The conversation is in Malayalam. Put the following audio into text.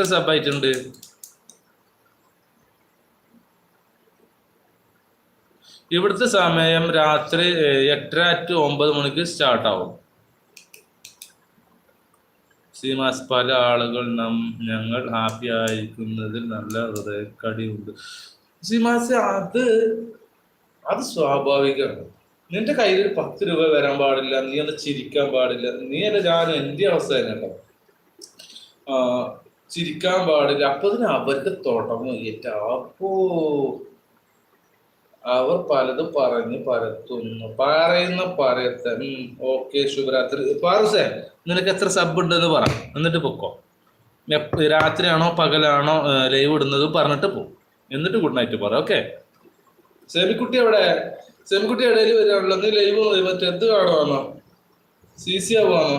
എത്ര സബായിട്ടുണ്ട്? ഇവിടുത്തെ സമയം രാത്രി 8:30 to 9 മണിക്ക് സ്റ്റാർട്ടാവും. സീമാസ്, പല ആളുകൾ ഞങ്ങൾ ഹാപ്പി ആയിരിക്കുന്നതിൽ നല്ല ഹൃദയക്കടിയുണ്ട്. സീമാസ്, അത് സ്വാഭാവികമാണ്. നിന്റെ കയ്യിൽ 10 രൂപ വരാൻ പാടില്ല, നീ അത് ചിരിക്കാൻ പാടില്ല. നീ അല്ല, ഞാൻ എന്റെ അവസ്ഥ തന്നെ ചിരിക്കാൻ പാടില്ല. അപ്പൊ അവർക്ക് തുടങ്ങും അപ്പോ അവർ പലതും പറഞ്ഞ് പരത്തുന്നു. പറയത്ത. ഓക്കെ, ശുഭരാത്രി. പാറുസേ, നിനക്ക് എത്ര സബ് ഉണ്ടെന്ന് പറ, എന്നിട്ട് പൊക്കോ. രാത്രിയാണോ പകലാണോ ലൈവ് ഇടുന്നത് പറഞ്ഞിട്ട് പോ, എന്നിട്ട് ഗുഡ് നൈറ്റ് പറ. ഓക്കെ. സെമിക്കുട്ടി ഇടയിൽ വരികയാണല്ലോ. നീ ലൈവ് മറ്റേ എന്ത് കാണുവാണോ? CC ആവുകയാണോ?